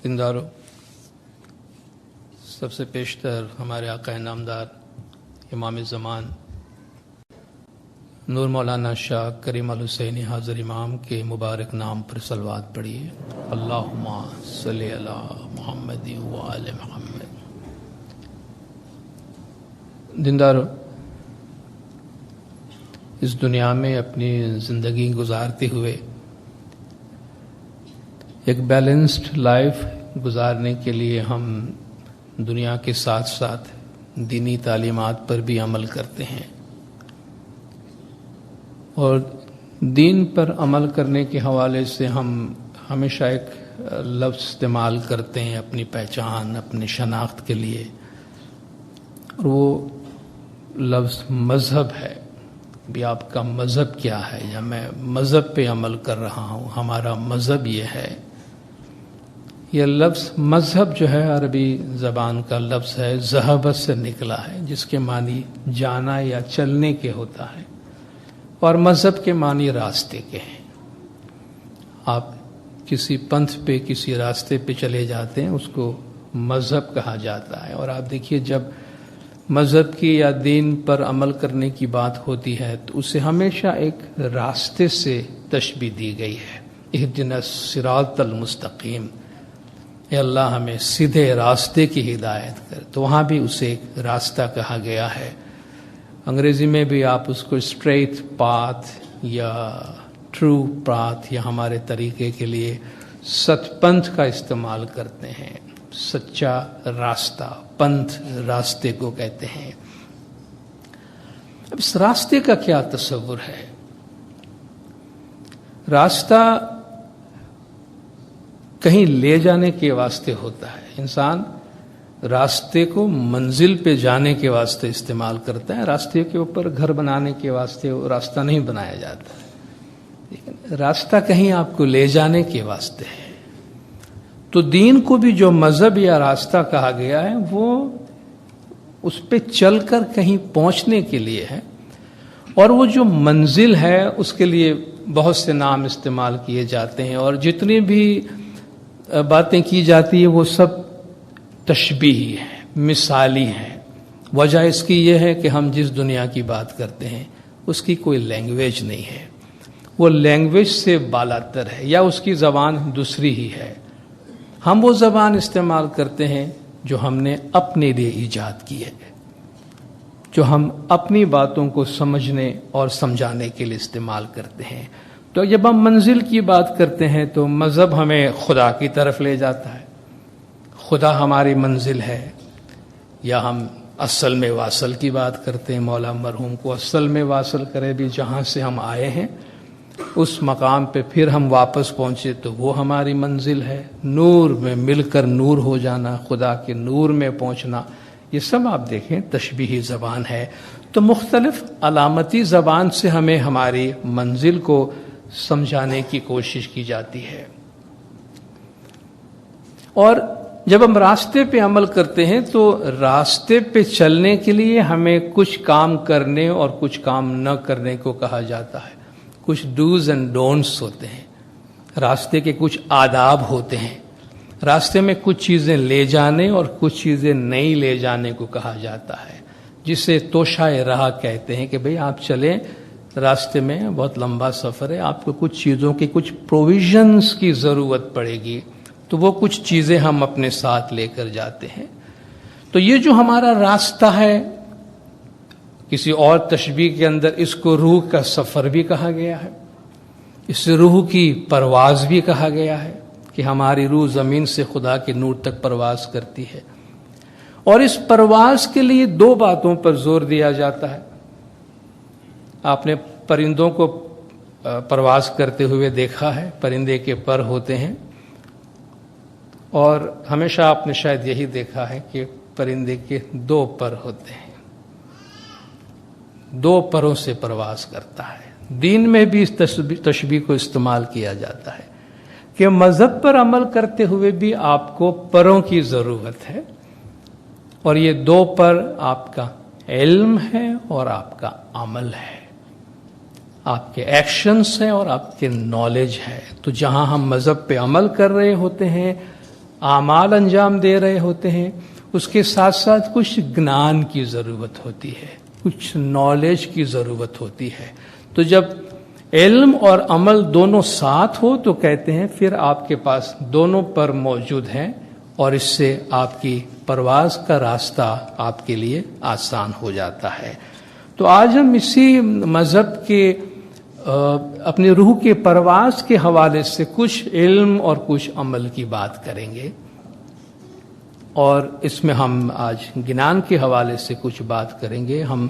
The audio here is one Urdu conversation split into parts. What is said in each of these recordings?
دیندارو، سب سے پیشتر ہمارے آقا نامدار امام زمان نور مولانا شاہ کریم الحسینی حاضر امام کے مبارک نام پر صلوات پڑھیے۔ اللہم صلی علی محمد و آل محمد۔ دیندارو، اس دنیا میں اپنی زندگی گزارتے ہوئے ایک بیلنسڈ لائف گزارنے کے لیے ہم دنیا کے ساتھ ساتھ دینی تعلیمات پر بھی عمل کرتے ہیں، اور دین پر عمل کرنے کے حوالے سے ہم ہمیشہ ایک لفظ استعمال کرتے ہیں اپنی پہچان، اپنی شناخت کے لیے، اور وہ لفظ مذہب ہے۔ بھی آپ کا مذہب کیا ہے، یا میں مذہب پہ عمل کر رہا ہوں، ہمارا مذہب یہ ہے۔ یہ لفظ مذہب جو ہے عربی زبان کا لفظ ہے، ذہب سے نکلا ہے، جس کے معنی جانا یا چلنے کے ہوتا ہے، اور مذہب کے معنی راستے کے ہیں۔ آپ کسی پنتھ پہ، کسی راستے پہ چلے جاتے ہیں، اس کو مذہب کہا جاتا ہے۔ اور آپ دیکھیے، جب مذہب کی یا دین پر عمل کرنے کی بات ہوتی ہے تو اسے ہمیشہ ایک راستے سے تشبیہ دی گئی ہے۔ اہدنا الصراط المستقیم، اے اللہ ہمیں سیدھے راستے کی ہدایت کر، تو وہاں بھی اسے ایک راستہ کہا گیا ہے۔ انگریزی میں بھی آپ اس کو اسٹریٹ پاتھ یا ٹرو پاتھ یا ہمارے طریقے کے لیے ست پنتھ کا استعمال کرتے ہیں۔ سچا راستہ، پنتھ راستے کو کہتے ہیں۔ اب اس راستے کا کیا تصور ہے؟ راستہ کہیں لے جانے کے واسطے ہوتا ہے۔ انسان راستے کو منزل پہ جانے کے واسطے استعمال کرتا ہے، راستے کے اوپر گھر بنانے کے واسطے وہ راستہ نہیں بنایا جاتا، لیکن راستہ کہیں آپ کو لے جانے کے واسطے ہے۔ تو دین کو بھی جو مذہب یا راستہ کہا گیا ہے، وہ اس پہ چل کر کہیں پہنچنے کے لیے ہے، اور وہ جو منزل ہے اس کے لیے بہت سے نام استعمال کیے جاتے ہیں، اور جتنی بھی باتیں کی جاتی ہیں وہ سب تشبیہی ہے، مثالی ہے۔ وجہ اس کی یہ ہے کہ ہم جس دنیا کی بات کرتے ہیں اس کی کوئی لینگویج نہیں ہے، وہ لینگویج سے بالاتر ہے، یا اس کی زبان دوسری ہی ہے۔ ہم وہ زبان استعمال کرتے ہیں جو ہم نے اپنے لیے ایجاد کی ہے، جو ہم اپنی باتوں کو سمجھنے اور سمجھانے کے لیے استعمال کرتے ہیں۔ تو جب ہم منزل کی بات کرتے ہیں تو مذہب ہمیں خدا کی طرف لے جاتا ہے، خدا ہماری منزل ہے، یا ہم اصل میں واصل کی بات کرتے ہیں، مولا مرحوم کو اصل میں واصل کرے بھی، جہاں سے ہم آئے ہیں اس مقام پہ پھر ہم واپس پہنچے تو وہ ہماری منزل ہے۔ نور میں مل کر نور ہو جانا، خدا کے نور میں پہنچنا، یہ سب آپ دیکھیں تشبیہی زبان ہے۔ تو مختلف علامتی زبان سے ہمیں ہماری منزل کو سمجھانے کی کوشش کی جاتی ہے۔ اور جب ہم راستے پہ عمل کرتے ہیں تو راستے پہ چلنے کے لیے ہمیں کچھ کام کرنے اور کچھ کام نہ کرنے کو کہا جاتا ہے۔ کچھ ڈوز اینڈ ڈونٹس ہوتے ہیں، راستے کے کچھ آداب ہوتے ہیں، راستے میں کچھ چیزیں لے جانے اور کچھ چیزیں نہیں لے جانے کو کہا جاتا ہے، جسے توشہ راہ کہتے ہیں کہ بھئی آپ چلیں، راستے میں بہت لمبا سفر ہے، آپ کو کچھ چیزوں کی، کچھ پروویژنز کی ضرورت پڑے گی، تو وہ کچھ چیزیں ہم اپنے ساتھ لے کر جاتے ہیں۔ تو یہ جو ہمارا راستہ ہے، کسی اور تشبیہ کے اندر اس کو روح کا سفر بھی کہا گیا ہے، اس روح کی پرواز بھی کہا گیا ہے کہ ہماری روح زمین سے خدا کے نور تک پرواز کرتی ہے۔ اور اس پرواز کے لیے دو باتوں پر زور دیا جاتا ہے۔ آپ نے پرندوں کو پرواز کرتے ہوئے دیکھا ہے، پرندے کے پر ہوتے ہیں، اور ہمیشہ آپ نے شاید یہی دیکھا ہے کہ پرندے کے دو پر ہوتے ہیں، دو پروں سے پرواز کرتا ہے۔ دین میں بھی اس تشبیہ کو استعمال کیا جاتا ہے کہ مذہب پر عمل کرتے ہوئے بھی آپ کو پروں کی ضرورت ہے، اور یہ دو پر آپ کا علم ہے اور آپ کا عمل ہے، آپ کے ایکشنز ہیں اور آپ کے نالج ہے۔ تو جہاں ہم مذہب پہ عمل کر رہے ہوتے ہیں اعمال انجام دے رہے ہوتے ہیں، اس کے ساتھ ساتھ کچھ گنان کی ضرورت ہوتی ہے، کچھ نالج کی ضرورت ہوتی ہے۔ تو جب علم اور عمل دونوں ساتھ ہو تو کہتے ہیں پھر آپ کے پاس دونوں پر موجود ہیں، اور اس سے آپ کی پرواز کا راستہ آپ کے لیے آسان ہو جاتا ہے۔ تو آج ہم اسی مذہب کے اپنی روح کے پرواز کے حوالے سے کچھ علم اور کچھ عمل کی بات کریں گے، اور اس میں ہم آج گنان کے حوالے سے کچھ بات کریں گے۔ ہم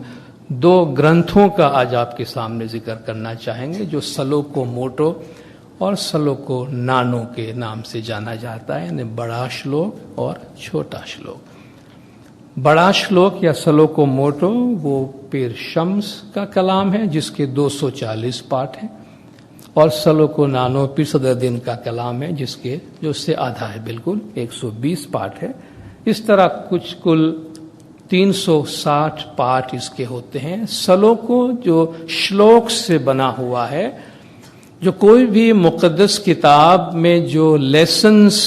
دو گرنتھوں کا آج آپ کے سامنے ذکر کرنا چاہیں گے جو سلوکو موٹو اور سلوکو نانو کے نام سے جانا جاتا ہے، یعنی بڑا شلوک اور چھوٹا شلوک۔ بڑا شلوک یا سلوکو موٹو وہ پیر شمس کا کلام ہے جس کے 240 پارٹ ہیں، اور سلوکو نانو پیر صدرالدین کا کلام ہے جو اس سے آدھا ہے، بالکل 120 پارٹ ہے۔ اس طرح کچھ کل 360 پارٹ اس کے ہوتے ہیں۔ سلوکو جو شلوک سے بنا ہوا ہے، جو کوئی بھی مقدس کتاب میں جو لیسنز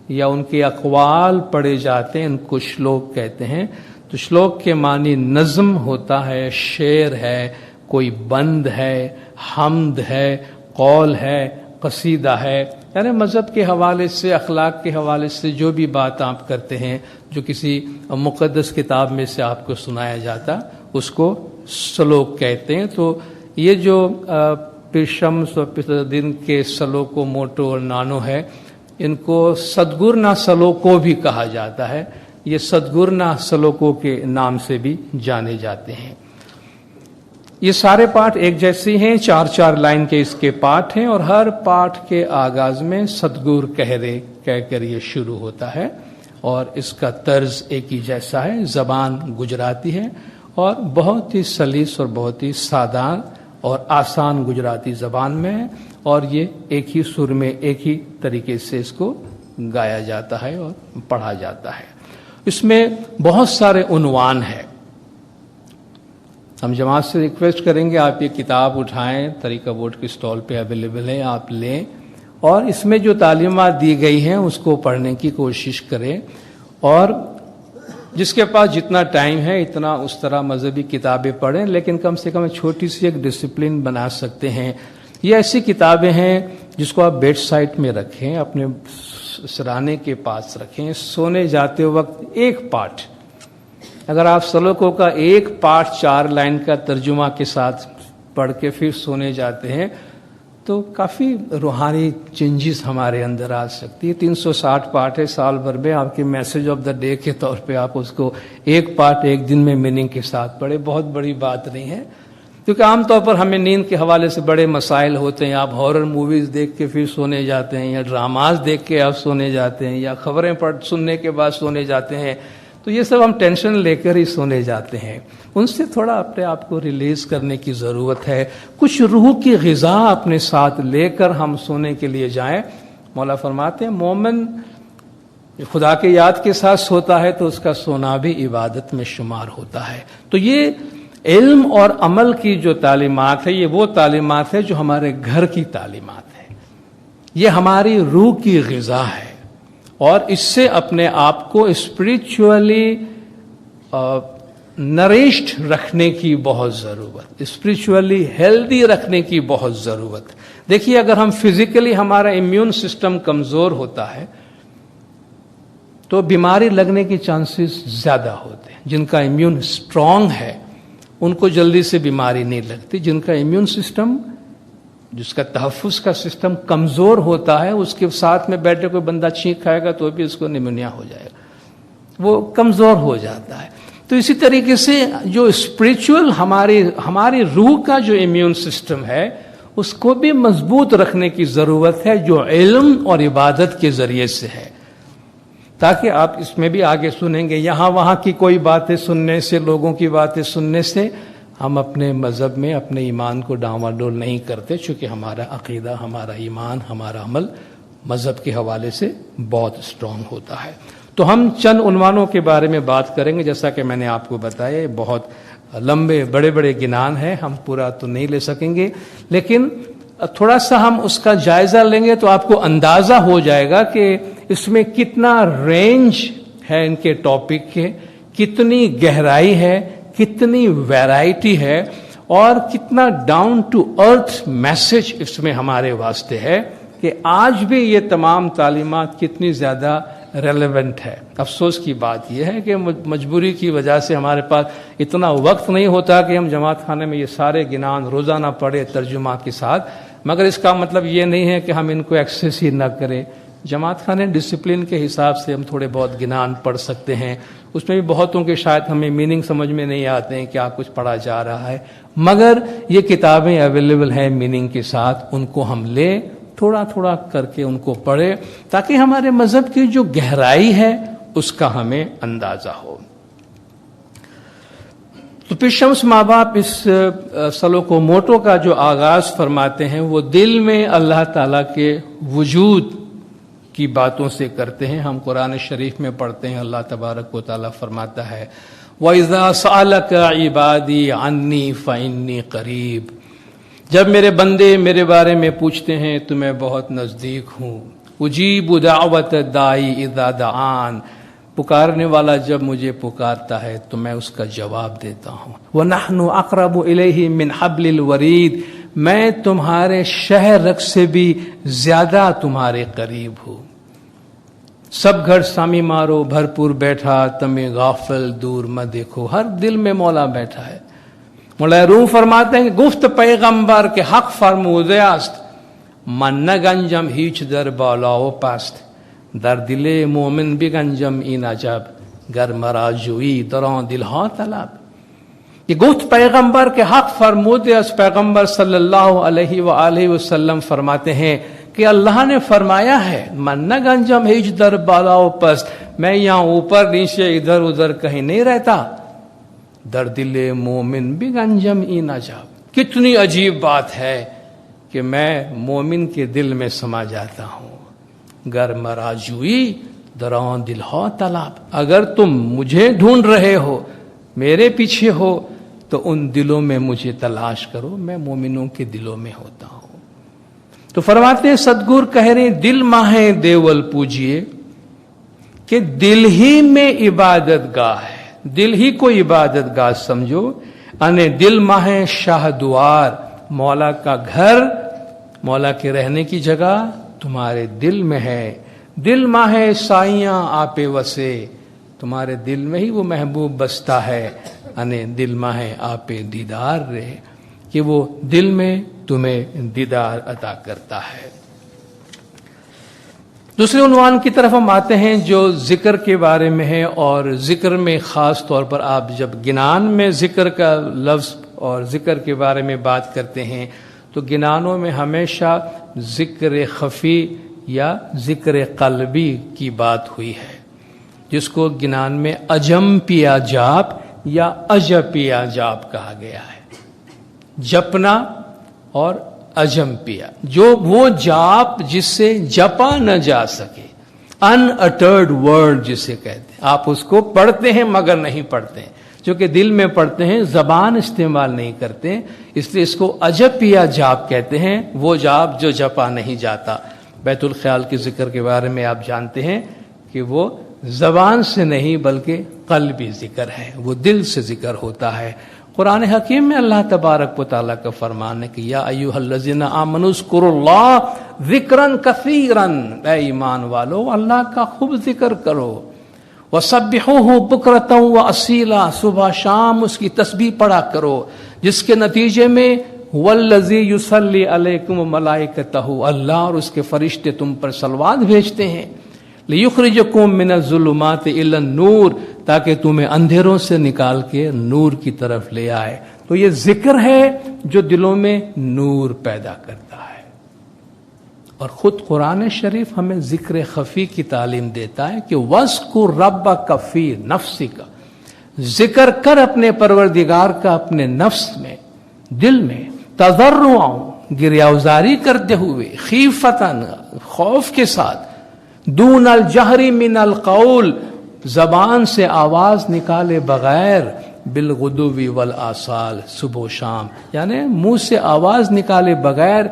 یا ان کے اقوال پڑھے جاتے ہیں ان کو شلوک کہتے ہیں۔ تو شلوک کے معنی نظم ہوتا ہے، شعر ہے، کوئی بند ہے، حمد ہے، قول ہے، قصیدہ ہے، یعنی مذہب کے حوالے سے، اخلاق کے حوالے سے جو بھی بات آپ کرتے ہیں، جو کسی مقدس کتاب میں سے آپ کو سنایا جاتا، اس کو سلوک کہتے ہیں۔ تو یہ جو پیر شمس اور پیر صدرالدین کے سلوکو موٹو اور نانو ہے، ان کو سدگورنا سلوکو بھی کہا جاتا ہے۔ یہ سدگورنا سلوکو کے نام سے بھی جانے جاتے ہیں۔ یہ سارے پارٹ ایک جیسے ہیں، 4 لائن کے اس کے پارٹ ہیں، اور ہر پارٹ کے آغاز میں ستگور کہہ کر یہ شروع ہوتا ہے، اور اس کا طرز ایک ہی جیسا ہے۔ زبان گجراتی ہے اور بہت ہی سلیس اور بہت ہی سادہ اور آسان گجراتی زبان میں ہے، اور یہ ایک ہی سر میں ایک ہی طریقے سے اس کو گایا جاتا ہے اور پڑھا جاتا ہے۔ اس میں بہت سارے عنوان ہیں۔ ہم جماعت سے ریکویسٹ کریں گے آپ یہ کتاب اٹھائیں، طریقہ بورڈ کی سٹال پہ اویلیبل ہے، آپ لیں، اور اس میں جو تعلیمات دی گئی ہیں اس کو پڑھنے کی کوشش کریں، اور جس کے پاس جتنا ٹائم ہے اتنا اس طرح مذہبی کتابیں پڑھیں، لیکن کم سے کم چھوٹی سی ایک ڈسپلن بنا سکتے ہیں۔ یہ ایسی کتابیں ہیں جس کو آپ بیڈ سائڈ میں رکھیں، اپنے سرانے کے پاس رکھیں، سونے جاتے وقت ایک پارٹ، اگر آپ سلوکو کا ایک پارٹ 4 لائن کا ترجمہ کے ساتھ پڑھ کے پھر سونے جاتے ہیں تو کافی روحانی چینجز ہمارے اندر آ سکتی ہے۔ 360 پارٹ ہے، سال بھر میں آپ کے میسج آف دا ڈے کے طور پہ آپ اس کو ایک پارٹ ایک دن میں میننگ کے ساتھ پڑھیں، بہت بڑی بات نہیں ہے، کیونکہ عام طور پر ہمیں نیند کے حوالے سے بڑے مسائل ہوتے ہیں۔ آپ ہارر موویز دیکھ کے پھر سونے جاتے ہیں، یا ڈراماز دیکھ کے آپ سونے جاتے ہیں، یا خبریں سننے کے بعد سونے جاتے ہیں، تو یہ سب ہم ٹینشن لے کر ہی سونے جاتے ہیں۔ ان سے تھوڑا اپنے آپ کو ریلیز کرنے کی ضرورت ہے، کچھ روح کی غذا اپنے ساتھ لے کر ہم سونے کے لیے جائیں۔ مولا فرماتے ہیں مومن خدا کے یاد کے ساتھ سوتا ہے تو اس کا سونا بھی عبادت میں شمار ہوتا ہے۔ تو یہ علم اور عمل کی جو تعلیمات ہے، یہ وہ تعلیمات ہے جو ہمارے گھر کی تعلیمات ہے، یہ ہماری روح کی غذا ہے، اور اس سے اپنے آپ کو اسپریچولی نریشڈ رکھنے کی بہت ضرورت، اسپریچولی ہیلدی رکھنے کی بہت ضرورت۔ دیکھیے اگر ہم فزیکلی ہمارا امیون سسٹم کمزور ہوتا ہے تو بیماری لگنے کی چانسز زیادہ ہوتے ہیں۔ جن کا امیون اسٹرانگ ہے ان کو جلدی سے بیماری نہیں لگتی، جن کا امیون سسٹم، جس کا تحفظ کا سسٹم کمزور ہوتا ہے، اس کے ساتھ میں بیٹھے کوئی بندہ چھینک کھائے گا تو بھی اس کو نیمونیا ہو جائے گا، وہ کمزور ہو جاتا ہے۔ تو اسی طریقے سے جو اسپریچول ہماری روح کا جو امیون سسٹم ہے اس کو بھی مضبوط رکھنے کی ضرورت ہے، جو علم اور عبادت کے ذریعے سے ہے، تاکہ آپ اس میں بھی آگے سنیں گے یہاں وہاں کی کوئی باتیں سننے سے، لوگوں کی باتیں سننے سے ہم اپنے مذہب میں اپنے ایمان کو ڈاواڈول نہیں کرتے، چونکہ ہمارا عقیدہ، ہمارا ایمان، ہمارا عمل مذہب کے حوالے سے بہت اسٹرانگ ہوتا ہے۔ تو ہم چند عنوانوں کے بارے میں بات کریں گے، جیسا کہ میں نے آپ کو بتایا بہت لمبے بڑے بڑے گنان ہیں، ہم پورا تو نہیں لے سکیں گے، لیکن تھوڑا سا ہم اس کا جائزہ لیں گے تو آپ کو اندازہ ہو جائے گا کہ اس میں کتنا رینج ہے ان کے ٹاپک کے، کتنی گہرائی ہے، کتنی ویرائٹی ہے، اور کتنا ڈاؤن ٹو ارتھ میسج اس میں ہمارے واسطے ہے کہ آج بھی یہ تمام تعلیمات کتنی زیادہ ریلیونٹ ہے۔ افسوس کی بات یہ ہے کہ مجبوری کی وجہ سے ہمارے پاس اتنا وقت نہیں ہوتا کہ ہم جماعت خانے میں یہ سارے گنان روزانہ پڑھے ترجمہ کے ساتھ، مگر اس کا مطلب یہ نہیں ہے کہ ہم ان کو ایکسیس ہی نہ کریں۔ جماعت خانے ڈسپلن کے حساب سے ہم تھوڑے بہت گنان پڑھ سکتے ہیں، اس میں بھی بہتوں کے شاید ہمیں میننگ سمجھ میں نہیں آتے ہیں کیا کچھ پڑھا جا رہا ہے، مگر یہ کتابیں اویلیبل ہیں میننگ کے ساتھ، ان کو ہم لیں، تھوڑا تھوڑا کر کے ان کو پڑھیں، تاکہ ہمارے مذہب کی جو گہرائی ہے اس کا ہمیں اندازہ ہو۔ تو پیر شمس ماں باپ اس سلوک و موٹو کا جو آغاز فرماتے ہیں وہ دل میں اللہ تعالیٰ کے وجود کی باتوں سے کرتے ہیں۔ ہم قرآن شریف میں پڑھتے ہیں، اللہ تبارک و تعالیٰ فرماتا ہے وَإِذَا سَأَلَكَ عِبَادِي عَنِّي فَإِنِّي قَرِيبٌ، جب میرے بندے میرے بارے میں پوچھتے ہیں تو میں بہت نزدیک ہوں۔ اجیب دعوت الداعی اذا دعان، پکارنے والا جب مجھے پکارتا ہے تو میں اس کا جواب دیتا ہوں۔ وَنَحْنُ أَقْرَبُ إِلَيْهِ مِنْ حَبْلِ الْوَرِيدِ، میں تمہارے شہر رگ سے بھی زیادہ تمہارے قریب ہوں۔ سب گھر سامی مارو بھرپور بیٹھا، تمہیں غافل دور مت دیکھو، ہر دل میں مولا بیٹھا ہے۔ مولا روم فرماتے ہیں کہ گفت پیغمبر کے حق فرموده است، من نگنجم هیچ در بالا و پست، در دل مومن بگنجم این عجب، گر مرا جویی در آن دلها طلب۔ یہ گفت پیغمبر کے حق فرموده است، پیغمبر صلی اللہ علیہ وآلہ وسلم فرماتے ہیں کہ اللہ نے فرمایا ہے من نگنجم هیچ در بالا و پست، میں یہاں اوپر نیچے ادھر ادھر کہیں نہیں رہتا، در دل مومن بھی گنجم این عجب، کتنی عجیب بات ہے کہ میں مومن کے دل میں سما جاتا ہوں۔ گر مرا جوئی دران دل ہو طلب، اگر تم مجھے ڈھونڈ رہے ہو، میرے پیچھے ہو، تو ان دلوں میں مجھے تلاش کرو، میں مومنوں کے دلوں میں ہوتا ہوں۔ تو فرماتے ہیں سدگور کہہ رہے ہیں دل ماہیں دیول پوجیے، کہ دل ہی میں عبادت گاہ ہے، دل ہی کو عبادت گاہ سمجھو، انے دل ماہیں شاہ دوار، مولا کا گھر، مولا کے رہنے کی جگہ تمہارے دل میں ہے۔ دل ماہیں سائیاں آپے وسے، تمہارے دل میں ہی وہ محبوب بستا ہے، انے دل ماہیں آپے دیدار رہے، کہ وہ دل میں تمہیں دیدار عطا کرتا ہے۔ دوسرے عنوان کی طرف ہم آتے ہیں جو ذکر کے بارے میں ہے، اور ذکر میں خاص طور پر آپ جب گنان میں ذکر کا لفظ اور ذکر کے بارے میں بات کرتے ہیں تو گنانوں میں ہمیشہ ذکر خفی یا ذکر قلبی کی بات ہوئی ہے، جس کو گنان میں اجم پیا جاپ یا اجپیا جاپ کہا گیا ہے۔ جپنا اور اجم پیا، جو وہ جاپ جس سے جپا نہ جا سکے، ان اٹرڈ ورڈ جسے کہتے ہیں، آپ اس کو پڑھتے ہیں مگر نہیں پڑھتے ہیں، جو کہ دل میں پڑھتے ہیں، زبان استعمال نہیں کرتے، اس لیے اس کو اجپیا جاپ کہتے ہیں، وہ جاپ جو جپا نہیں جاتا۔ بیت الخیال کے ذکر کے بارے میں آپ جانتے ہیں کہ وہ زبان سے نہیں بلکہ قلبی ذکر ہے، وہ دل سے ذکر ہوتا ہے۔ قرآن حکیم میں اللہ تبارک و تعالیٰ کا فرمان ہے کہ یا ایھا الذین آمنوا اذکروا اللہ ذکرا کثیرا، اے ایمان والو اللہ کا خوب ذکر کرو، وسبحوہ بکرۃ واصیلا، صبح شام اس کی تسبیح پڑھا کرو، جس کے نتیجے میں والذی یصلی علیکم وملائکتہ، اللہ اور اس کے فرشتے تم پر صلوات بھیجتے ہیں، لیخرجکم من الظلمات الی النور، تاکہ تمہیں اندھیروں سے نکال کے نور کی طرف لے آئے۔ تو یہ ذکر ہے جو دلوں میں نور پیدا کرتا ہے، اور خود قرآن شریف ہمیں ذکر خفی کی تعلیم دیتا ہے کہ وَاذْكُرْ رَبَّكَ فِي نَفْسِكَ، ذکر کر اپنے پروردگار کا اپنے نفس میں، دل میں، تضرعا، گریہوزاری کرتے ہوئے، خیفتاً، خوف کے ساتھ، دون الجہر من القول، زبان سے آواز نکالے بغیر، بالغدو والآصال، صبح و شام، یعنی منہ سے آواز نکالے بغیر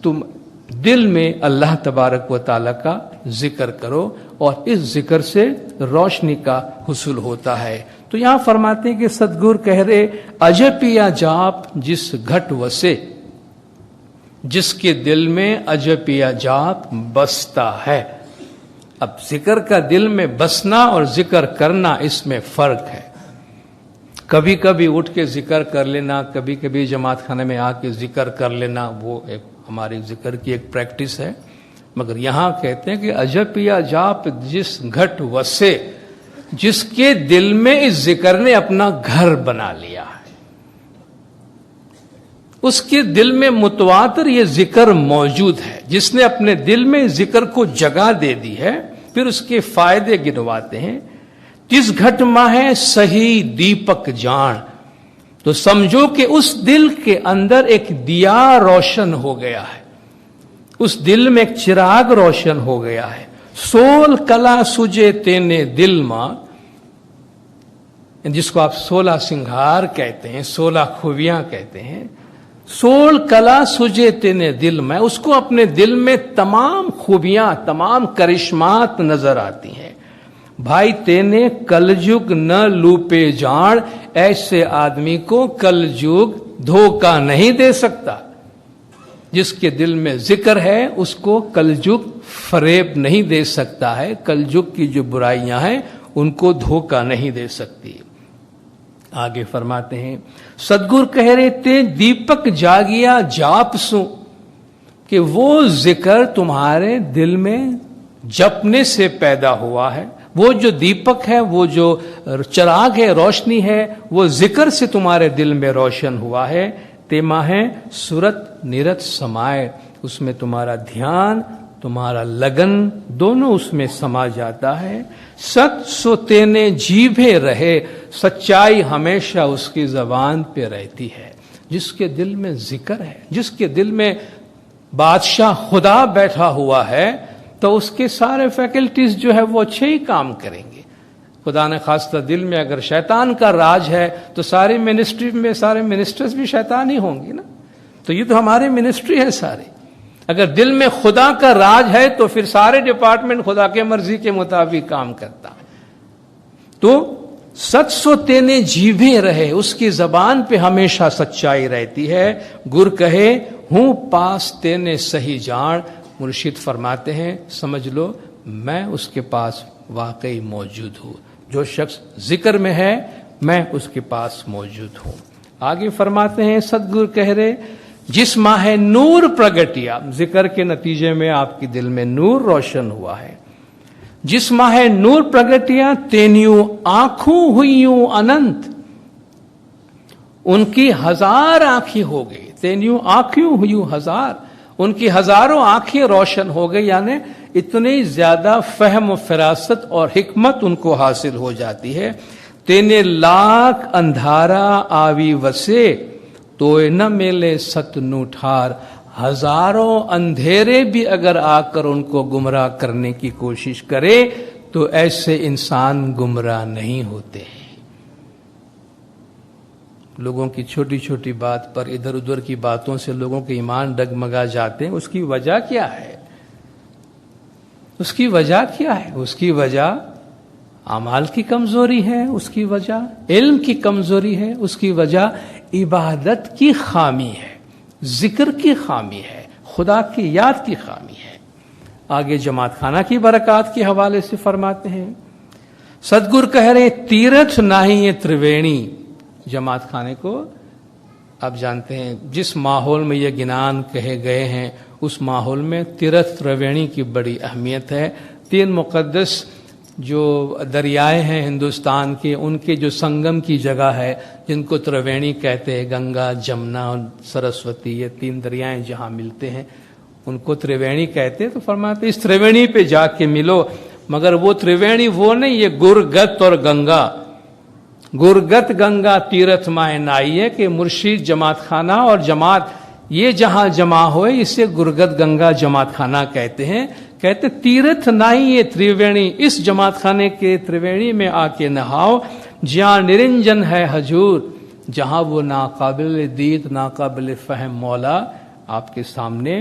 تم دل میں اللہ تبارک و تعالیٰ کا ذکر کرو اور اس ذکر سے روشنی کا حصول ہوتا ہے. تو یہاں فرماتے ہیں کہ سدگور کہہ رہے اجپیا جاپ جس گھٹ وسے، جس کے دل میں اجپیا جاپ بستا ہے. اب ذکر کا دل میں بسنا اور ذکر کرنا اس میں فرق ہے. کبھی کبھی اٹھ کے ذکر کر لینا، کبھی کبھی جماعت خانے میں آ کے ذکر کر لینا، وہ ایک ہماری ذکر کی ایک پریکٹس ہے. مگر یہاں کہتے ہیں کہ اجپیا جاپ جس گھٹ وسے، جس کے دل میں اس ذکر نے اپنا گھر بنا لیا ہے، اس کے دل میں متواتر یہ ذکر موجود ہے. جس نے اپنے دل میں ذکر کو جگہ دے دی ہے، پھر اس کے فائدے گنواتے ہیں. جس گھٹ ماں ہے صحیح دیپک جان، تو سمجھو کہ اس دل کے اندر ایک دیا روشن ہو گیا ہے، اس دل میں ایک چراغ روشن ہو گیا ہے. سول کلا سجے تینے دل ماں، جس کو آپ 16 سنگھار کہتے ہیں، 16 خوبیاں کہتے ہیں. سول کلا سجے تینے دل میں، اس کو اپنے دل میں تمام خوبیاں، تمام کرشمات نظر آتی ہیں. بھائی تینے کلجگ نہ لوپے جان، ایسے آدمی کو کلجگ دھوکہ نہیں دے سکتا. جس کے دل میں ذکر ہے اس کو کلجگ فریب نہیں دے سکتا ہے. کلجگ کی جو برائیاں ہیں ان کو دھوکہ نہیں دے سکتی. آگے فرماتے ہیں سدگور کہہ رہے تھے دیپک جاگیا جاپ سو، کہ وہ ذکر تمہارے دل میں جپنے سے پیدا ہوا ہے. وہ جو دیپک ہے، وہ جو چراغ ہے، روشنی ہے، وہ ذکر سے تمہارے دل میں روشن ہوا ہے. تیما ہے صورت نیرت سمائے، اس میں تمہارا دھیان، تمہارا لگن دونوں اس میں سما جاتا ہے. ست سو تینے جیبھے رہے، سچائی ہمیشہ اس کی زبان پہ رہتی ہے. جس کے دل میں ذکر ہے، جس کے دل میں بادشاہ خدا بیٹھا ہوا ہے، تو اس کے سارے فیکلٹیز جو ہے وہ اچھے ہی کام کریں گے. خدا نے خاصہ دل میں اگر شیطان کا راج ہے تو ساری منسٹری میں سارے منسٹرز بھی شیطان ہی ہوں گے نا. تو یہ تو ہماری منسٹری ہے سارے. اگر دل میں خدا کا راج ہے تو پھر سارے ڈپارٹمنٹ خدا کے مرضی کے مطابق کام کرتا ہے. تو ست سو تینے جیبھے رہے، اس کی زبان پہ ہمیشہ سچائی رہتی ہے. گر کہے ہوں پاس تینے صحیح جان، مرشد فرماتے ہیں سمجھ لو میں اس کے پاس واقعی موجود ہوں. جو شخص ذکر میں ہے میں اس کے پاس موجود ہوں. آگے فرماتے ہیں سدگور کہہ رہے جس ماہ نور پرگٹیا، ذکر کے نتیجے میں آپ کی دل میں نور روشن ہوا ہے. جس ماہ نور پرگٹیا تینیوں آنکھوں ہوئیوں اننت، ان کی 1000 آنکھیں ہو گئی. تینیوں آنکھوں ہوئیوں 1000، ان کی 1000 آنکھیں روشن ہو گئی. یعنی اتنی زیادہ فہم و فراست اور حکمت ان کو حاصل ہو جاتی ہے. تینے لاکھ اندھارا آوی وسے، تو نہ ملے ست نو ٹھار. 1000 اندھیرے بھی اگر آ کر ان کو گمراہ کرنے کی کوشش کرے تو ایسے انسان گمراہ نہیں ہوتے ہیں. لوگوں کی چھوٹی چھوٹی بات پر، ادھر ادھر کی باتوں سے لوگوں کے ایمان ڈگمگا جاتے ہیں. اس کی وجہ کیا ہے؟ اس کی وجہ کیا ہے؟ اس کی وجہ اعمال کی کمزوری ہے، اس کی وجہ علم کی کمزوری ہے، اس کی وجہ عبادت کی خامی ہے، ذکر کی خامی ہے، خدا کی یاد کی خامی ہے. آگے جماعت خانہ کی برکات کے حوالے سے فرماتے ہیں سدگور کہہ رہے تیرتھ نہیں یہ تریویڑی. جماعت خانے کو آپ جانتے ہیں جس ماحول میں یہ گنان کہے گئے ہیں اس ماحول میں تیرتھ تریویڑی کی بڑی اہمیت ہے. 3 مقدس جو دریائے ہیں ہندوستان کے، ان کے جو سنگم کی جگہ ہے جن کو تریویڑی کہتے ہیں، گنگا، جمنا اور سرسوتی، یہ 3 دریائیں جہاں ملتے ہیں ان کو تریویڑی کہتے ہیں. تو فرماتے ہیں اس تریویڑی پہ جا کے ملو. مگر وہ تریویڑی وہ نہیں، یہ گرگت اور گنگا. گرگت گنگا تیرتھ مائے نائیے، کہ مرشید جماعت خانہ اور جماعت یہ جہاں جمع ہوئے اسے گرگت گنگا جماعت خانہ کہتے ہیں. کہتے تیرتھ نہیں یہ تریویڑی، اس جماعت خانے کے تریویڑی میں آ کے نہاؤ. جہاں نرنجن ہے حضور، جہاں وہ ناقابل دید ناقابل فہم مولا آپ کے سامنے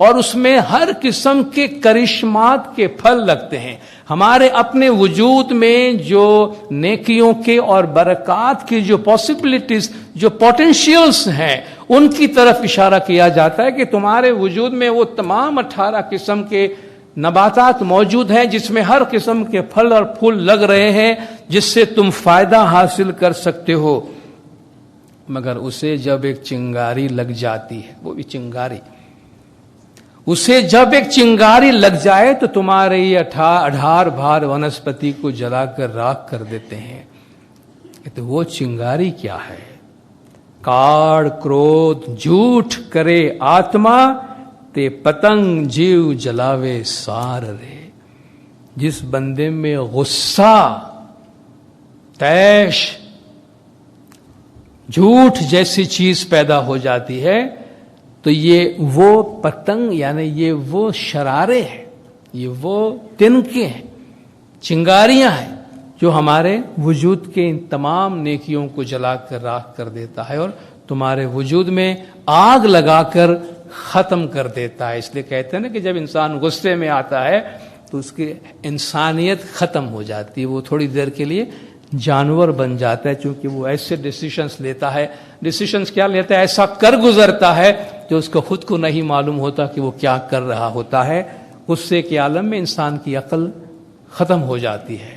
اور اس میں ہر قسم کے کرشمات کے پھل لگتے ہیں. ہمارے اپنے وجود میں جو نیکیوں کے اور برکات کی جو پاسبلٹیز، جو پوٹینشیلز ہیں، ان کی طرف اشارہ کیا جاتا ہے کہ تمہارے وجود میں وہ تمام 18 قسم کے نباتات موجود ہیں جس میں ہر قسم کے پھل اور پھول لگ رہے ہیں، جس سے تم فائدہ حاصل کر سکتے ہو. مگر اسے جب ایک چنگاری لگ جاتی ہے، وہ بھی چنگاری، اسے جب ایک چنگاری لگ جائے تو تمہارے یہ 18 بھار ونسپتی کو جلا کر راکھ کر دیتے ہیں. تو وہ چنگاری کیا ہے؟ کاڑ کرودھ جھوٹ کرے آتما، تے پتنگ جیو جلاوے سار رے. جس بندے میں غصہ، طیش، جھوٹ جیسی چیز پیدا ہو جاتی ہے تو یہ وہ پتنگ، یعنی یہ وہ شرارے ہیں، یہ وہ تنکے ہیں، چنگاریاں ہیں جو ہمارے وجود کے ان تمام نیکیوں کو جلا کر راکھ کر دیتا ہے اور تمہارے وجود میں آگ لگا کر ختم کر دیتا ہے. اس لیے کہتے ہیں نا کہ جب انسان غصے میں آتا ہے تو اس کی انسانیت ختم ہو جاتی ہے، وہ تھوڑی دیر کے لیے جانور بن جاتا ہے، چونکہ وہ ایسے ڈیسیشنز لیتا ہے. ڈیسیشنز کیا لیتا ہے؟ ایسا کر گزرتا ہے جو اس کو خود کو نہیں معلوم ہوتا کہ وہ کیا کر رہا ہوتا ہے. غصے کے عالم میں انسان کی عقل ختم ہو جاتی ہے.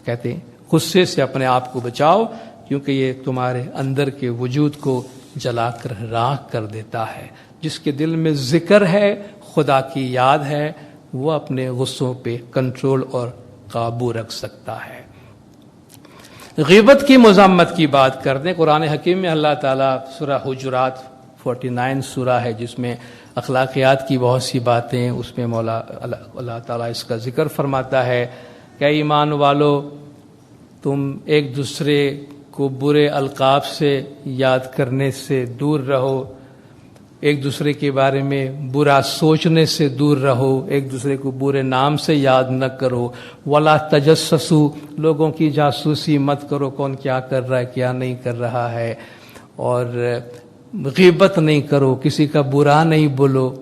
کہتے ہیں غصے سے اپنے آپ کو بچاؤ، کیونکہ یہ تمہارے اندر کے وجود کو جلا کر راکھ کر دیتا ہے. جس کے دل میں ذکر ہے، خدا کی یاد ہے، وہ اپنے غصوں پہ کنٹرول اور قابو رکھ سکتا ہے. غیبت کی مذمت کی بات کرتے ہیں. قرآن حکیم میں اللہ تعالیٰ سورہ حجرات 49 سورہ ہے جس میں اخلاقیات کی بہت سی باتیں، اس میں اللہ تعالیٰ اس کا ذکر فرماتا ہے کہ ایمان والو، تم ایک دوسرے کو برے القاب سے یاد کرنے سے دور رہو، ایک دوسرے کے بارے میں برا سوچنے سے دور رہو، ایک دوسرے کو برے نام سے یاد نہ کرو. ولا تجسسوا، لوگوں کی جاسوسی مت کرو، کون کیا کر رہا ہے کیا نہیں کر رہا ہے. اور غیبت نہیں کرو، کسی کا برا نہیں بولو.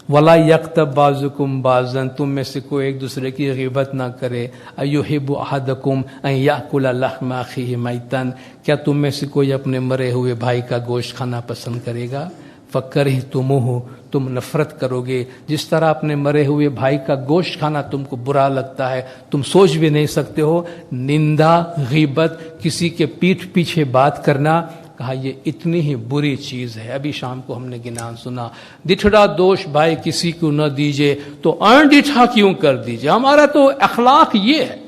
ولا یغتب بعضکم بعضا، تم میں سے کوئی ایک دوسرے کی غیبت نہ کرے. ایحب احدکم ان یاکل لحم اخیہ میتا، کیا تم میں سے کوئی اپنے مرے ہوئے بھائی کا گوشت کھانا پسند کرے گا؟ فکرہتموہ، تم نفرت کرو گے. جس طرح اپنے مرے ہوئے بھائی کا گوشت کھانا تم کو برا لگتا ہے، تم سوچ بھی نہیں سکتے ہو. نندا، غیبت، کسی کے پیٹھ پیچھے بات کرنا، کہا یہ اتنی ہی بری چیز ہے. ابھی شام کو ہم نے گنان سنا، ڈٹھڑا دوش بھائی کسی کو نہ دیجے تو ڈٹھا کیوں کر دیجے. ہمارا تو اخلاق یہ ہے،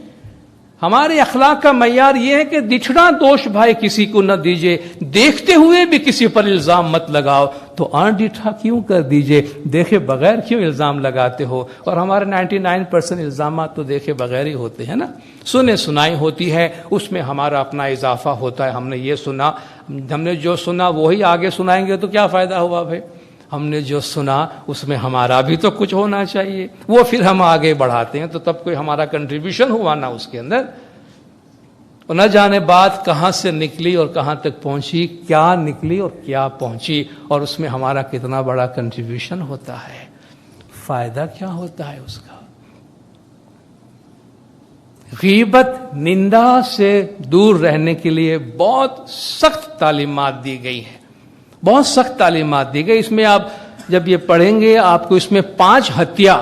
ہمارے اخلاق کا معیار یہ ہے کہ ڈٹھڑا دوش بھائی کسی کو نہ دیجے، دیکھتے ہوئے بھی کسی پر الزام مت لگاؤ. تو ڈٹھا کیوں کر دیجے، دیکھے بغیر کیوں الزام لگاتے ہو. اور ہمارے 99% الزامات تو دیکھے بغیر ہی ہوتے ہیں نا، سنے سنائی ہوتی ہے، اس میں ہمارا اپنا اضافہ ہوتا ہے. ہم نے یہ سنا، ہم نے جو سنا وہی آگے سنائیں گے تو کیا فائدہ ہوا بھائی. ہم نے جو سنا اس میں ہمارا بھی تو کچھ ہونا چاہیے، وہ پھر ہم آگے بڑھاتے ہیں تو تب کوئی ہمارا کنٹریبیوشن ہوا نا اس کے اندر. اور نہ جانے بات کہاں سے نکلی اور کہاں تک پہنچی، کیا نکلی اور کیا پہنچی، اور اس میں ہمارا کتنا بڑا کنٹریبیوشن ہوتا ہے، فائدہ کیا ہوتا ہے اس کا. غیبت، نندا سے دور رہنے کے لیے بہت سخت تعلیمات دی گئی ہیں، بہت سخت تعلیمات دی گئی. اس میں آپ جب یہ پڑھیں گے آپ کو اس میں 5 ہتیا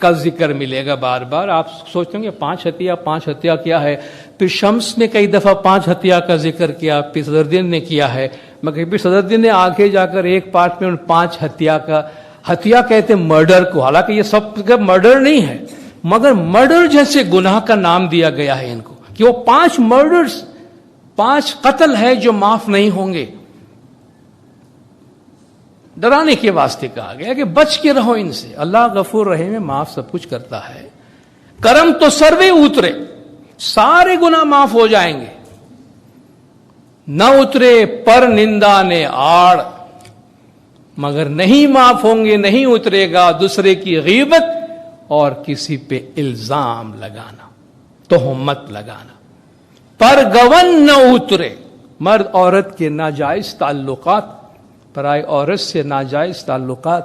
کا ذکر ملے گا بار بار. آپ سوچتے ہیں 5 ہتیا کیا ہے. پھر شمس نے کئی دفعہ 5 ہتیا کا ذکر کیا، پھر صدرالدین نے کیا ہے، مگر پھر صدرالدین نے آگے جا کر ایک پارٹ میں ان 5 ہتیا کا، ہتیا کہتے ہیں مرڈر کو، حالانکہ یہ سب کا مرڈر نہیں ہے، مگر مرڈر جیسے گناہ کا نام دیا گیا ہے ان کو کہ وہ 5 مرڈرز، 5 قتل ہے جو معاف نہیں ہوں گے. ڈرانے کے واسطے کہا گیا کہ بچ کے رہو ان سے. اللہ غفور رحیم ہے، معاف سب کچھ کرتا ہے. کرم تو سروے اترے، سارے گناہ معاف ہو جائیں گے. نہ اترے پر نندا نے آڑ، مگر نہیں معاف ہوں گے، نہیں اترے گا دوسرے کی غیبت اور کسی پہ الزام لگانا، تہمت لگانا. پر گون نہ اترے، مرد عورت کے ناجائز تعلقات، پرائی عورت سے ناجائز تعلقات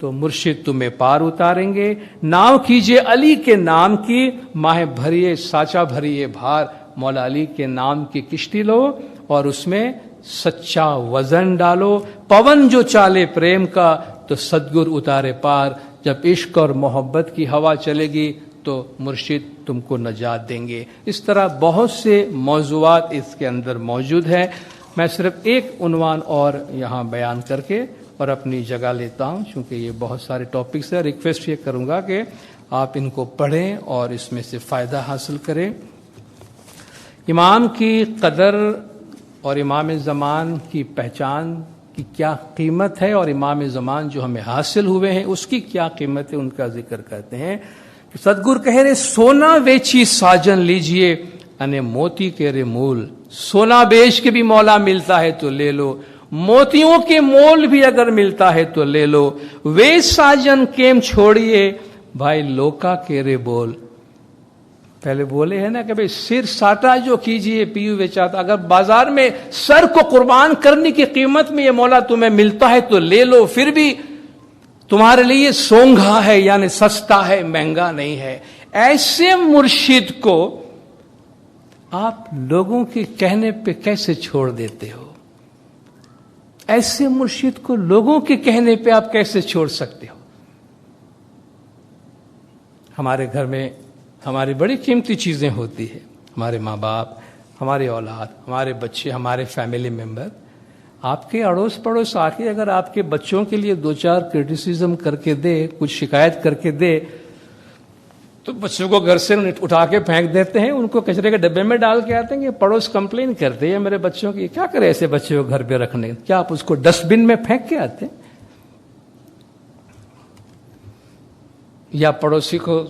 تو مرشد تمہیں پار اتاریں گے. ناؤ کیجئے علی کے نام کی, ماہ بھریے سانچا بھریے بھار. مولا علی کے نام کی کشتی لو اور اس میں سچا وزن ڈالو. پون جو چالے پریم کا تو صدگر اتارے پار. جب عشق اور محبت کی ہوا چلے گی تو مرشد تم کو نجات دیں گے. اس طرح بہت سے موضوعات اس کے اندر موجود ہیں. میں صرف ایک عنوان اور یہاں بیان کر کے اور اپنی جگہ لیتا ہوں, چونکہ یہ بہت سارے ٹاپکس ہیں. ریکویسٹ یہ کروں گا کہ آپ ان کو پڑھیں اور اس میں سے فائدہ حاصل کریں. امام کی قدر اور امام زمان کی پہچان کی کیا قیمت ہے, اور امام زمان جو ہمیں حاصل ہوئے ہیں اس کی کیا قیمت ہے, ان کا ذکر کرتے ہیں. صدگر کہہ رہے سونا بیچی ساجن لیجئے انے موتی کے رے مول. سونا بیچ کے بھی مولا ملتا ہے تو لے لو, موتیوں کے مول بھی اگر ملتا ہے تو لے لو. وے ساجن کیم چھوڑیے بھائی لوکا کے رے بول. پہلے بولے ہیں نا کہ بھائی سر ساٹا جو کیجئے پیو بیچاتا. اگر بازار میں سر کو قربان کرنے کی قیمت میں یہ مولا تمہیں ملتا ہے تو لے لو, پھر بھی تمہارے لیے سونگھا ہے, یعنی سستا ہے, مہنگا نہیں ہے. ایسے مرشد کو آپ لوگوں کے کہنے پہ کیسے چھوڑ دیتے ہو؟ ایسے مرشد کو لوگوں کے کہنے پہ آپ کیسے چھوڑ سکتے ہو؟ ہمارے گھر میں ہماری بڑی قیمتی چیزیں ہوتی ہیں, ہمارے ماں باپ, ہماری اولاد, ہمارے بچے, ہمارے فیملی ممبر. آپ کے اڑوس پڑوس آ کے اگر آپ کے بچوں کے لیے دو چار کرٹیسزم کر کے دے, کچھ شکایت کر کے دے, تو بچوں کو گھر سے اٹھا کے پھینک دیتے ہیں, ان کو کچرے کے ڈبے میں ڈال کے آتے ہیں کہ پڑوس کمپلین کرتے ہیں میرے بچوں کی. کیا کرے ایسے بچے کو گھر پہ رکھنے؟ کیا آپ اس کو ڈسٹ بن میں پھینک کے آتے ہیں؟ یا پڑوسی کو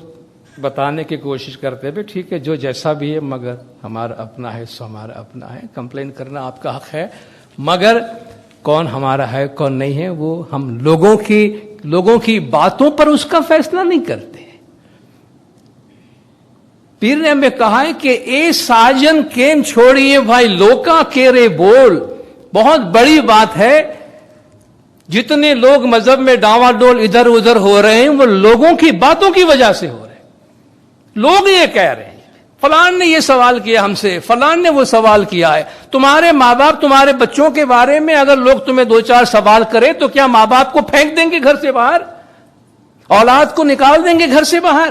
بتانے کی کوشش کرتے ہیں ٹھیک ہے جو جیسا بھی ہے مگر ہمارا اپنا ہے سو ہمارا اپنا ہے, کمپلین کرنا آپ کا حق ہے, مگر کون ہمارا ہے کون نہیں ہے وہ ہم لوگوں کی باتوں پر اس کا فیصلہ نہیں کرتے. پیر نے ہمیں کہا ہے کہ اے ساجن کیم چھوڑیے بھائی لوکا کے رے بول. بہت بڑی بات ہے. جتنے لوگ مذہب میں ڈاوا ڈول ادھر ادھر ہو رہے ہیں وہ لوگوں کی باتوں کی وجہ سے ہو رہے ہیں. لوگ یہ کہہ رہے ہیں فلان نے یہ سوال کیا ہم سے, فلان نے وہ سوال کیا ہے. تمہارے ماں باپ تمہارے بچوں کے بارے میں اگر لوگ تمہیں دو چار سوال کرے تو کیا ماں باپ کو پھینک دیں گے گھر سے باہر؟ اولاد کو نکال دیں گے گھر سے باہر؟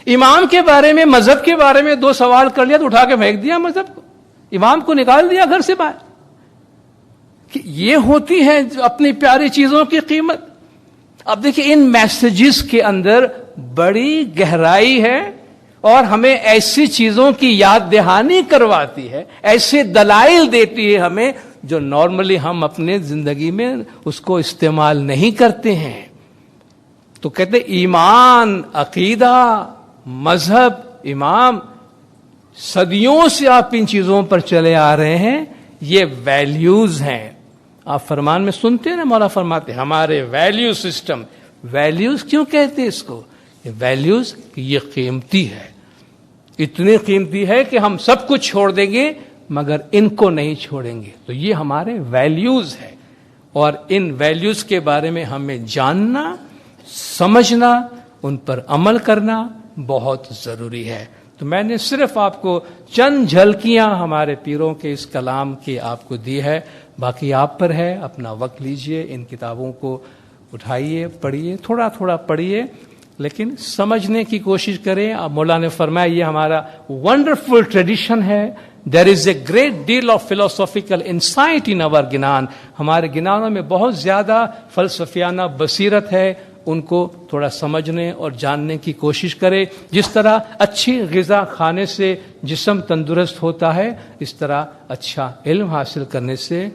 امام کے بارے میں مذہب کے بارے میں دو سوال کر لیا تو اٹھا کے پھینک دیا مذہب کو, امام کو نکال دیا گھر سے باہر. کہ یہ ہوتی ہے اپنی پیاری چیزوں کی قیمت. اب دیکھیں ان میسجز کے اندر بڑی گہرائی ہے اور ہمیں ایسی چیزوں کی یاد دہانی کرواتی ہے, ایسے دلائل دیتی ہے ہمیں جو نارملی ہم اپنے زندگی میں اس کو استعمال نہیں کرتے ہیں. تو کہتے ایمان, عقیدہ, مذہب, امام, صدیوں سے آپ ان چیزوں پر چلے آ رہے ہیں, یہ ویلیوز ہیں. آپ فرمان میں سنتے ہیں نا مولا فرماتے ہمارے ویلیو سسٹم. ویلیوز کیوں کہتے ہیں اس کو؟ یہ ویلیوز یہ قیمتی ہے, اتنی قیمتی ہے کہ ہم سب کچھ چھوڑ دیں گے مگر ان کو نہیں چھوڑیں گے. تو یہ ہمارے ویلیوز ہے اور ان ویلیوز کے بارے میں ہمیں جاننا, سمجھنا, ان پر عمل کرنا بہت ضروری ہے. تو میں نے صرف آپ کو چند جھلکیاں ہمارے پیروں کے اس کلام کی آپ کو دی ہے, باقی آپ پر ہے. اپنا وقت لیجئے, ان کتابوں کو اٹھائیے, پڑھیے, تھوڑا تھوڑا پڑھیے لیکن سمجھنے کی کوشش کریں. اب مولا نے فرمایا یہ ہمارا ونڈرفل ٹریڈیشن ہے. There is a great deal of philosophical insight in our gyan. ہمارے گنانوں میں بہت زیادہ فلسفیانہ بصیرت ہے, ان کو تھوڑا سمجھنے اور جاننے کی کوشش کرے. جس طرح اچھی غذا کھانے سے جسم تندرست ہوتا ہے, اس طرح اچھا علم حاصل کرنے سے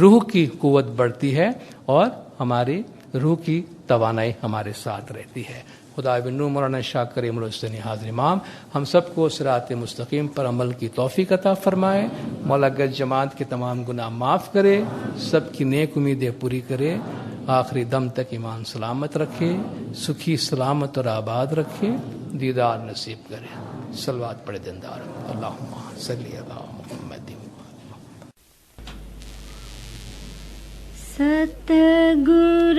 روح کی قوت بڑھتی ہے اور ہماری روح کی توانائی ہمارے ساتھ رہتی ہے. خدا بن نور مولانا شاہ کریم الحسینی حاضر امام ہم سب کو صراط مستقیم پر عمل کی توفیق عطا فرمائے. مولا گج جماعت کے تمام گناہ معاف کرے, سب کی نیک امیدیں پوری کرے, آخری دم تک ایمان سلامت رکھے, سکھی سلامت اور آباد رکھے, دیدار نصیب کرے. صلوات پڑھے دندار. اللہم صلی علی محمد. ستگور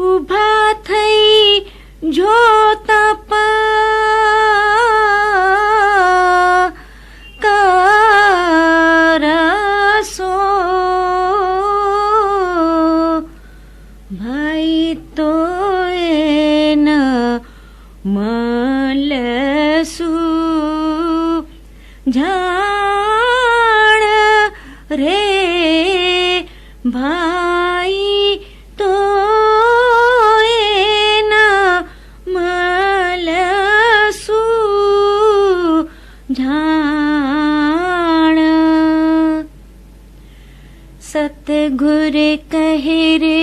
ઊભા થઈ જોતા કરસો ભાઈ તો એન મલસુ જાણ રે ભાઈ તો એના મલસુ જાણ સતગુર કહે રે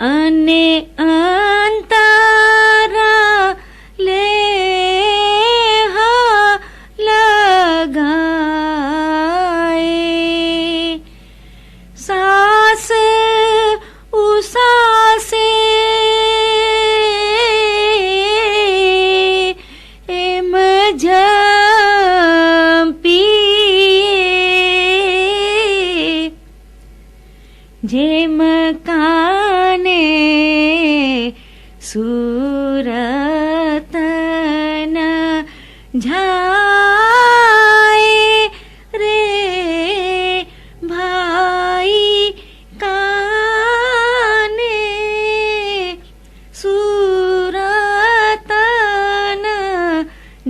અને અંતરા લેહ લગાએ સાસ ઉસાસે એમ જપીએ જેમ કાને સુરતન જાય રે ભાઈ કાને સુરતન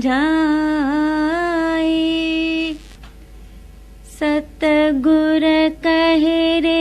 જાય સતગુર કહે રે